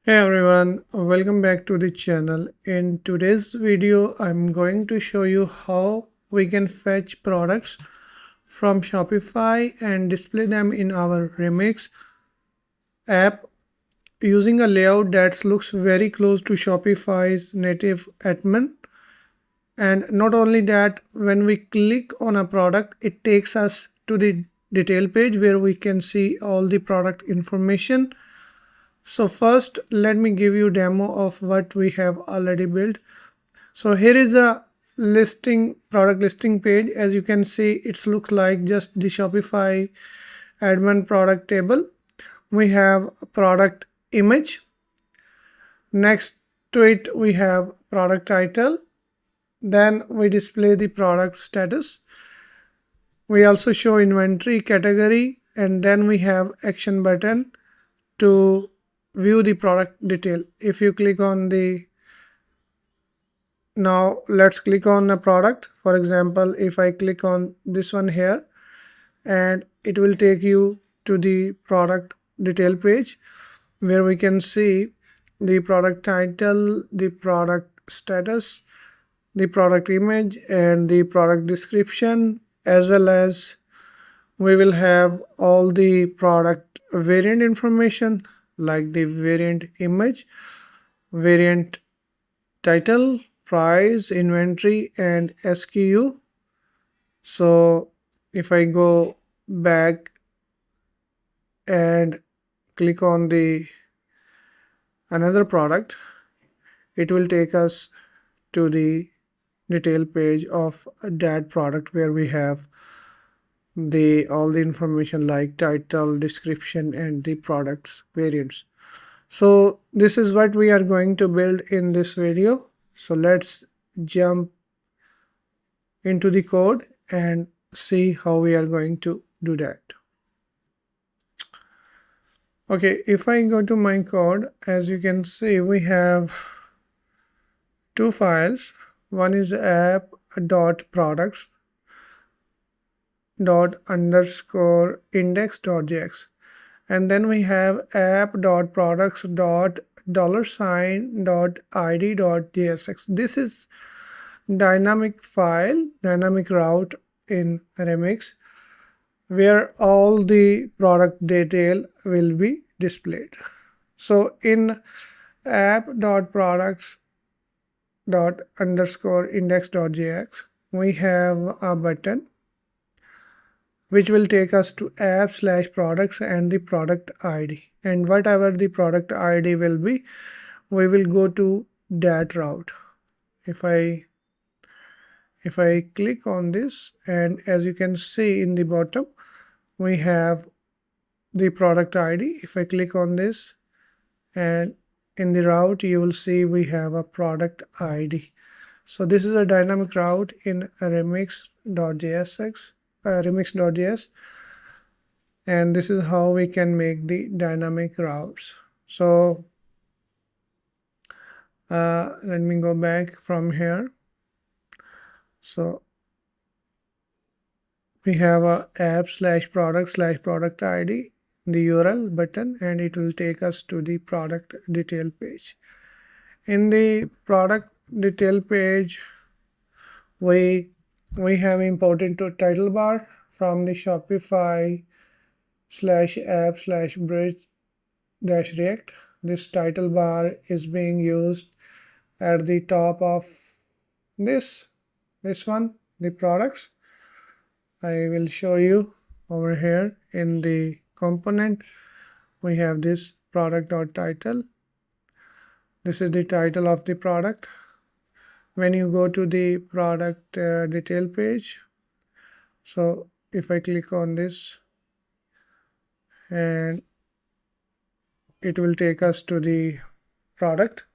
Hey everyone, welcome back to the channel. In today's video, I'm going to show you how we can fetch products from Shopify and display them in our Remix app using a layout that looks very close to Shopify's native admin. And not only that, when we click on a product, it takes us to the detail page where we can see all the product information. So first, let me give you a demo of what we have already built. So here is a product listing page. As you can see, it looks like just the Shopify admin product table. We have a product image. Next to it, we have product title. Then we display the product status. We also show inventory category, and then we have action button to view the product detail. If you click on now let's click on a product. For example, if I click on this one here, and it will take you to the product detail page where we can see the product title, the product status, the product image, and the product description, as well as we will have all the product variant information like the variant image, variant title, price, inventory, and SKU. So if I go back and click on the another product, it will take us to the detail page of that product where we have all the information like title, description, and the products variants. So this is what we are going to build in this video. So let's jump into the code and see how we are going to do that. Okay, if I go to my code, as you can see, we have two files. One is app.products ._index.js, and then we have app.products.$id.jsx. This is dynamic route in Remix where all the product detail will be displayed. So in app.products._index.js, we have a button which will take us to app/products and the product ID. And whatever the product ID will be, we will go to that route. If I click on this, and as you can see in the bottom, we have the product ID. If I click on this, and in the route, you will see we have a product ID. So this is a dynamic route in Remix.js, and this is how we can make the dynamic routes. So let me go back from here. So we have a app/product/product ID, the URL button, and it will take us to the product detail page. In the product detail page, we have imported to title bar from the Shopify/app/bridge-react. This title bar is being used at the top of this one, the products. I will show you over here in the component. We have this product.title. This is the title of the product. When you go to the product detail page, so if I click on this, and it will take us to the product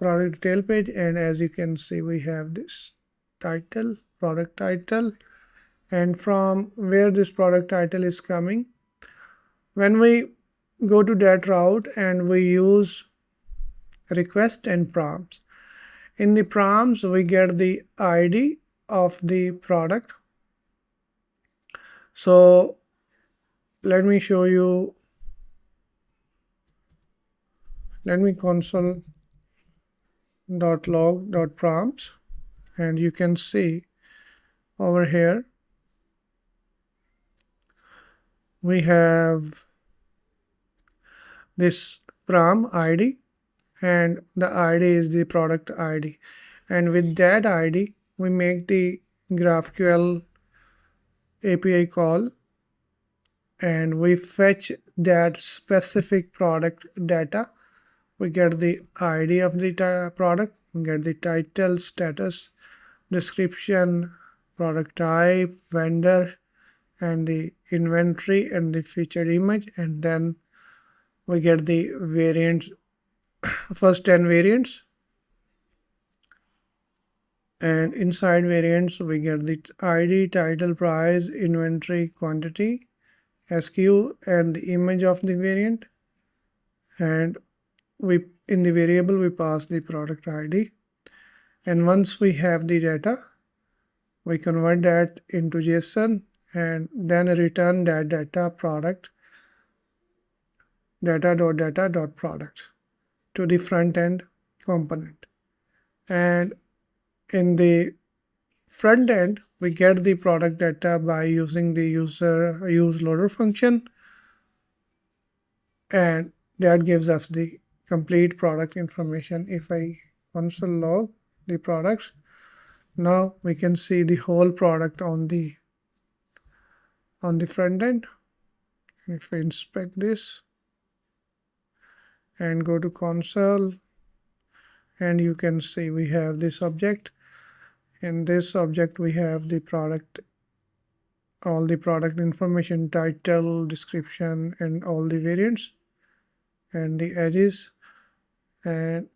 detail page, and as you can see, we have this title, product title, and from where this product title is coming, when we go to that route and we use request and prompts. In the prompts, we get the ID of the product. So let me show you Let me console.log.prompts, and you can see over here we have this prom ID, and the ID is the product ID, and with that ID we make the GraphQL API call, and we fetch that specific product data. We get the ID of the product, we get the title, status, description, product type, vendor, and the inventory and the featured image, and then we get the variants, first 10 variants, and inside variants we get the ID, title, price, inventory, quantity, SKU, and the image of the variant, and we in the variable we pass the product ID, and once we have the data we convert that into JSON and then return that data product data.data.product to the front end component. And in the front end we get the product data by using the useLoader function, and that gives us the complete product information. If I console log the products, now we can see the whole product on the front end. If I inspect this and go to console, and you can see we have this object. In this object we have the product, all the product information, title, description, and all the variants and the edges. And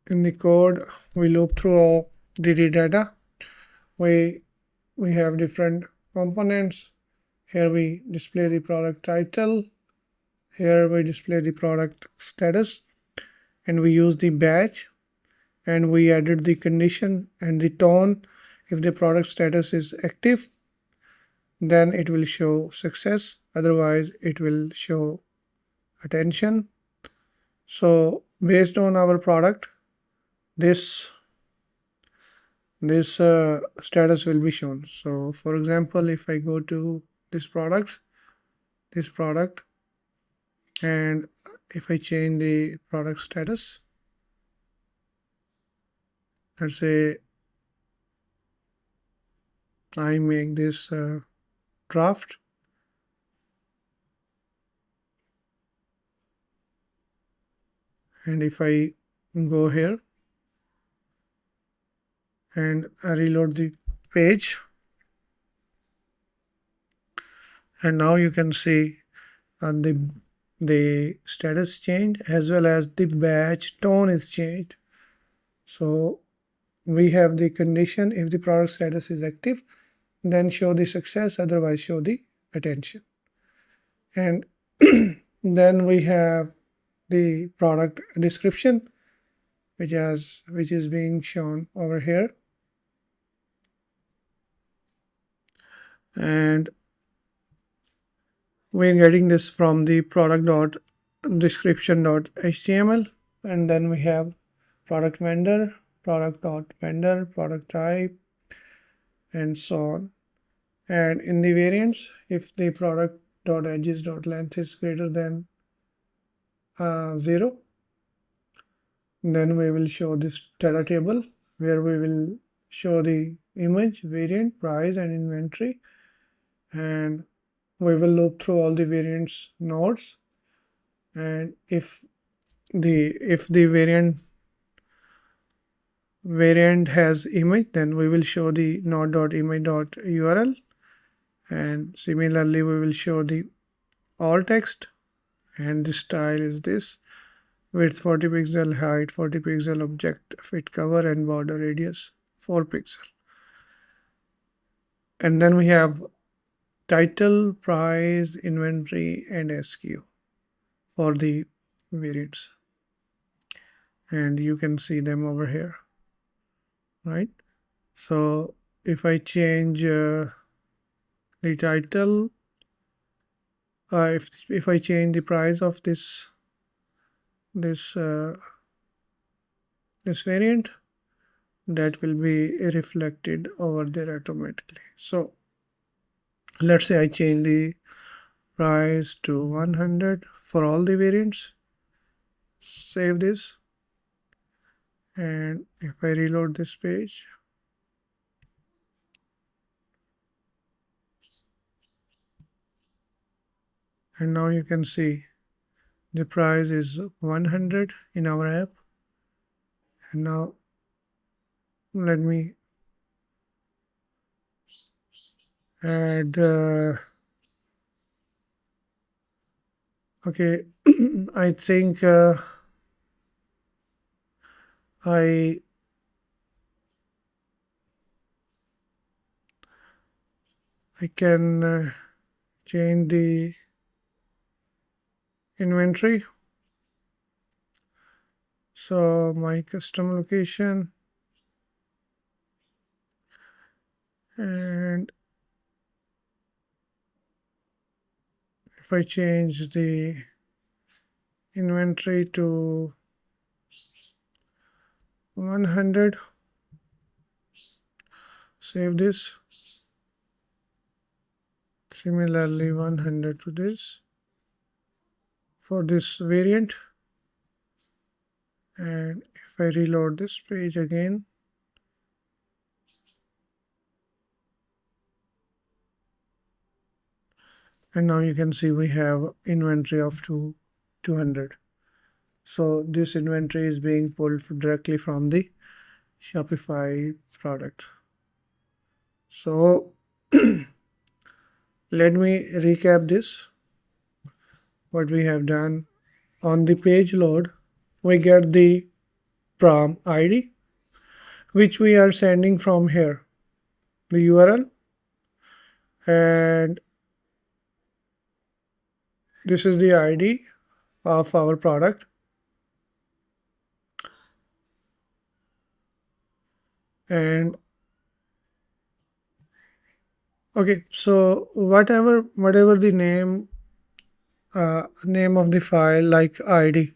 in the code we loop through all the data. We have different components. Here we display the product title, here we display the product status, and we use the batch, and we added the condition and the tone. If the product status is active, then it will show success, otherwise it will show attention. So based on our product, this status will be shown. So for example, if I go to this product, and if I change the product status, let's say I make this draft, and if I go here and I reload the page, and now you can see the status changed as well as the batch tone is changed. So we have the condition: if the product status is active, then show the success, otherwise show the attention. And then we have the product description, which is being shown over here, and we're getting this from the product.description.html, and then we have product vendor, product.vendor, product type, and so on. And in the variants, if the product.edges.length is greater than 0, then we will show this data table where we will show the image, variant, price, and inventory, and we will loop through all the variants nodes. And if the variant has image, then we will show the node.image.url, and similarly we will show the alt text, and the style is this: width 40 pixel, height 40 pixel, object fit cover, and border radius 4 pixel. And then we have title, price, inventory, and SKU for the variants, and you can see them over here, right? So if I change the title, if I change the price of this variant, that will be reflected over there automatically. So let's say I change the price to 100 for all the variants. Save this, and if I reload this page, and now you can see the price is 100 in our app. And now let me add okay. I think I can change the inventory. So my custom location, and if I change the inventory to 100, save this. Similarly 100 to this for this variant, and if I reload this page again, and now you can see we have inventory of 200. So this inventory is being pulled directly from the Shopify product. So let me recap this. What we have done on the page load, we get the prom ID, which we are sending from here, the URL, and this is the ID of our product. And okay, so whatever the name of the file, like ID,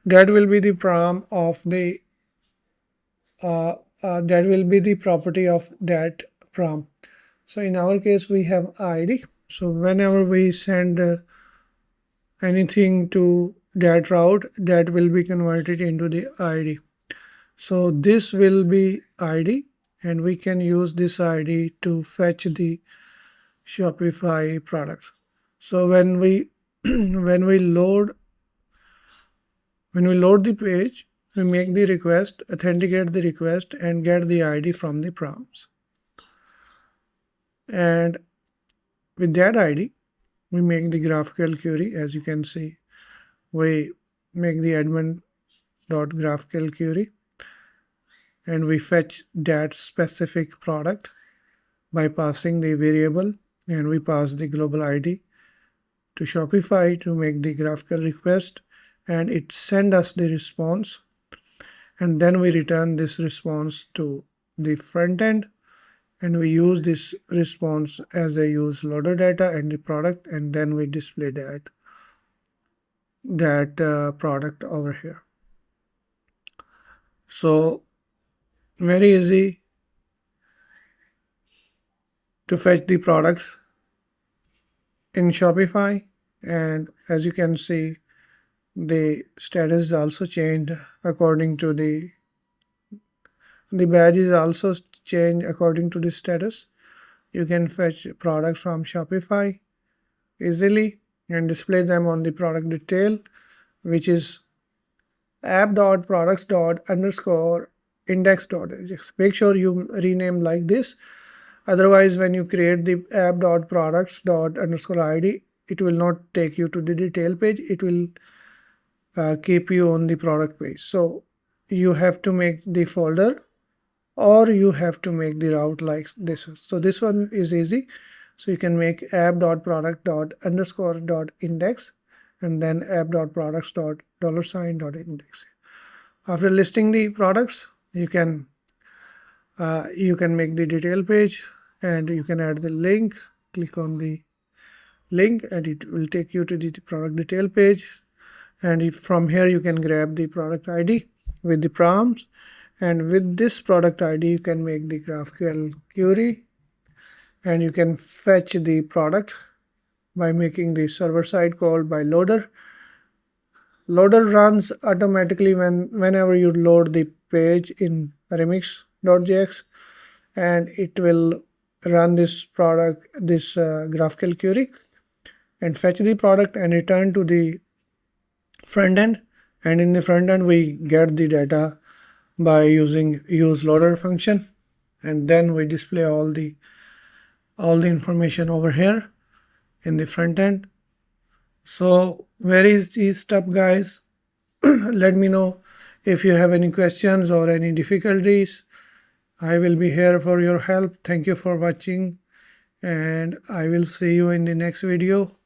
that will be the prom of the that will be the property of that prom. So in our case we have ID. So whenever we send anything to that route, that will be converted into the ID. So this will be ID, and we can use this ID to fetch the Shopify products. So when we when we load the page, we make the request, authenticate the request, and get the ID from the prompts. And with that ID, we make the GraphQL query. As you can see, we make the admin.graphql query, and we fetch that specific product by passing the variable, and we pass the global ID to Shopify to make the GraphQL request, and it send us the response, and then we return this response to the front end, and we use this response as a useLoaderData and the product, and then we display that product over here. So very easy to fetch the products in Shopify, and as you can see, the status is also changed according to the badge is also changed according to the status. You can fetch products from Shopify easily and display them on the product detail, which is app.products._index.ajax. Make sure you rename like this. Otherwise, when you create the app.products._id, it will not take you to the detail page. It will keep you on the product page. So you have to make the folder, or you have to make the route like this. So this one is easy. So you can make app.product._.index and then app.products.$index. After listing the products, you can make the detail page, and you can add the link. Click on the link and it will take you to the product detail page. And from here you can grab the product ID with the prompts, and with this product ID you can make the GraphQL query and you can fetch the product by making the server side call by loader. Loader runs automatically whenever you load the page in Remix.js, and it will run this GraphQL query and fetch the product and return to the front end. And in the front end we get the data by using useLoader function, and then we display all the information over here in the front end. So very easy step, guys. Let me know if you have any questions or any difficulties. I will be here for your help. Thank you for watching, and I will see you in the next video.